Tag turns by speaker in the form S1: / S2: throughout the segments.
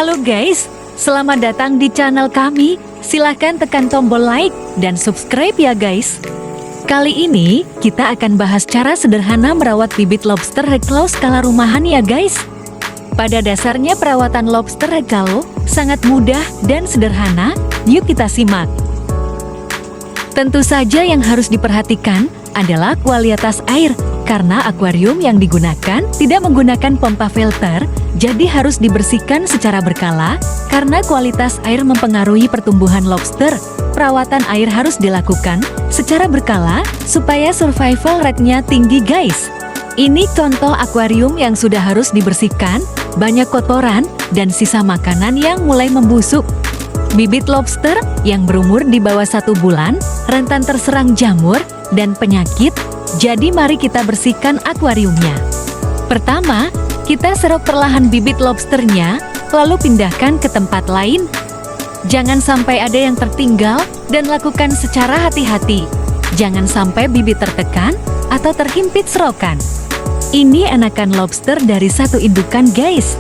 S1: Halo guys, selamat datang di channel kami. Silahkan tekan tombol like dan subscribe ya guys. Kali ini kita akan bahas cara sederhana merawat bibit lobster reclau skala rumahan ya guys. Pada dasarnya perawatan lobster reclau sangat mudah dan sederhana, yuk kita simak. Tentu saja yang harus diperhatikan adalah kualitas air, karena akuarium yang digunakan tidak menggunakan pompa filter, jadi harus dibersihkan secara berkala, karena kualitas air mempengaruhi pertumbuhan lobster. Perawatan air harus dilakukan secara berkala, supaya survival rate-nya tinggi guys. Ini contoh akuarium yang sudah harus dibersihkan, banyak kotoran dan sisa makanan yang mulai membusuk. Bibit lobster yang berumur di bawah 1 bulan, rentan terserang jamur dan penyakit, jadi mari kita bersihkan akuariumnya. Pertama, kita serok perlahan bibit lobsternya, lalu pindahkan ke tempat lain. Jangan sampai ada yang tertinggal dan lakukan secara hati-hati. Jangan sampai bibit tertekan atau terhimpit serokan. Ini anakan lobster dari satu indukan guys.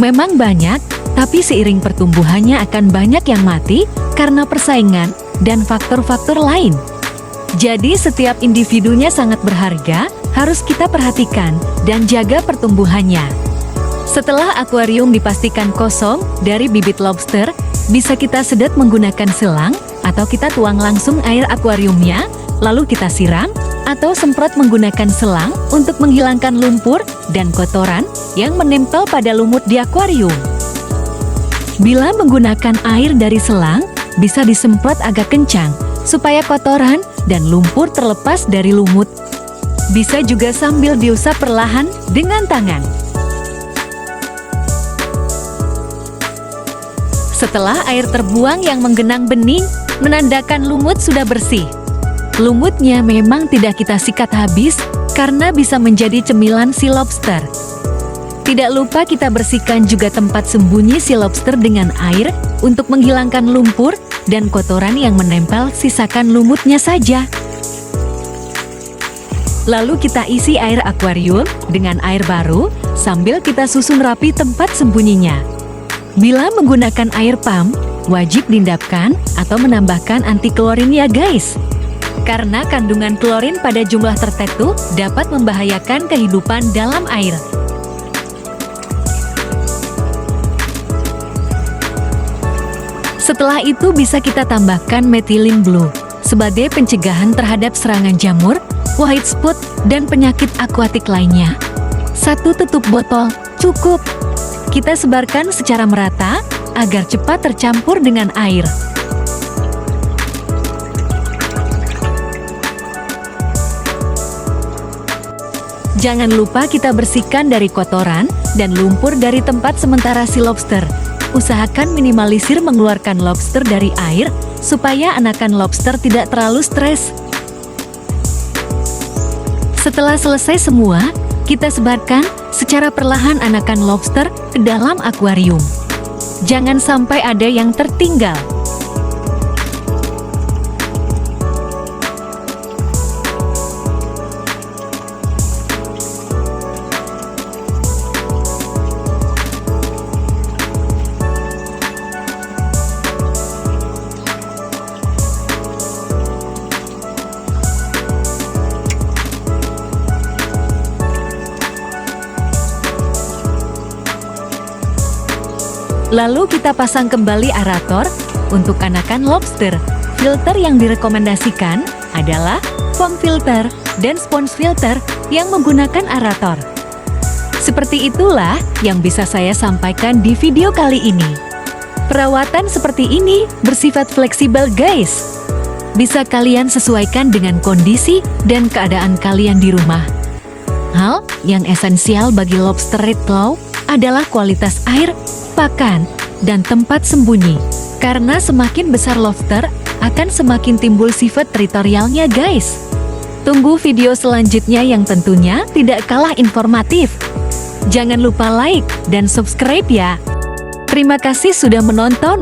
S1: Memang banyak, tapi seiring pertumbuhannya akan banyak yang mati karena persaingan dan faktor-faktor lain. Jadi setiap individunya sangat berharga, harus kita perhatikan dan jaga pertumbuhannya. Setelah akuarium dipastikan kosong dari bibit lobster, bisa kita sedot menggunakan selang atau kita tuang langsung air akuariumnya, lalu kita siram atau semprot menggunakan selang untuk menghilangkan lumpur dan kotoran yang menempel pada lumut di akuarium. Bila menggunakan air dari selang, bisa disemprot agak kencang supaya kotoran dan lumpur terlepas dari lumut. Bisa juga sambil diusap perlahan dengan tangan. Setelah air terbuang yang menggenang bening, menandakan lumut sudah bersih. Lumutnya memang tidak kita sikat habis karena bisa menjadi cemilan si lobster. Tidak lupa kita bersihkan juga tempat sembunyi si lobster dengan air untuk menghilangkan lumpur dan kotoran yang menempel, sisakan lumutnya saja. Lalu kita isi air akuarium dengan air baru sambil kita susun rapi tempat sembunyinya. Bila menggunakan air pump, wajib diendapkan atau menambahkan anti klorin ya guys. Karena kandungan klorin pada jumlah tertentu dapat membahayakan kehidupan dalam air. Setelah itu bisa kita tambahkan methylene blue sebagai pencegahan terhadap serangan jamur, white spot, dan penyakit akuatik lainnya. 1 tutup botol cukup. Kita sebarkan secara merata agar cepat tercampur dengan air. Jangan lupa kita bersihkan dari kotoran dan lumpur dari tempat sementara si lobster. Usahakan minimalisir mengeluarkan lobster dari air, supaya anakan lobster tidak terlalu stres. Setelah selesai semua, kita sebarkan secara perlahan anakan lobster ke dalam akuarium. Jangan sampai ada yang tertinggal. Lalu kita pasang kembali aerator untuk anakan lobster. Filter yang direkomendasikan adalah foam filter dan sponge filter yang menggunakan aerator. Seperti itulah yang bisa saya sampaikan di video kali ini. Perawatan seperti ini bersifat fleksibel guys. Bisa kalian sesuaikan dengan kondisi dan keadaan kalian di rumah. Hal yang esensial bagi lobster reclau adalah kualitas air, pakan, dan tempat sembunyi. Karena semakin besar lobster, akan semakin timbul sifat teritorialnya guys. Tunggu video selanjutnya yang tentunya tidak kalah informatif. Jangan lupa like dan subscribe ya. Terima kasih sudah menonton.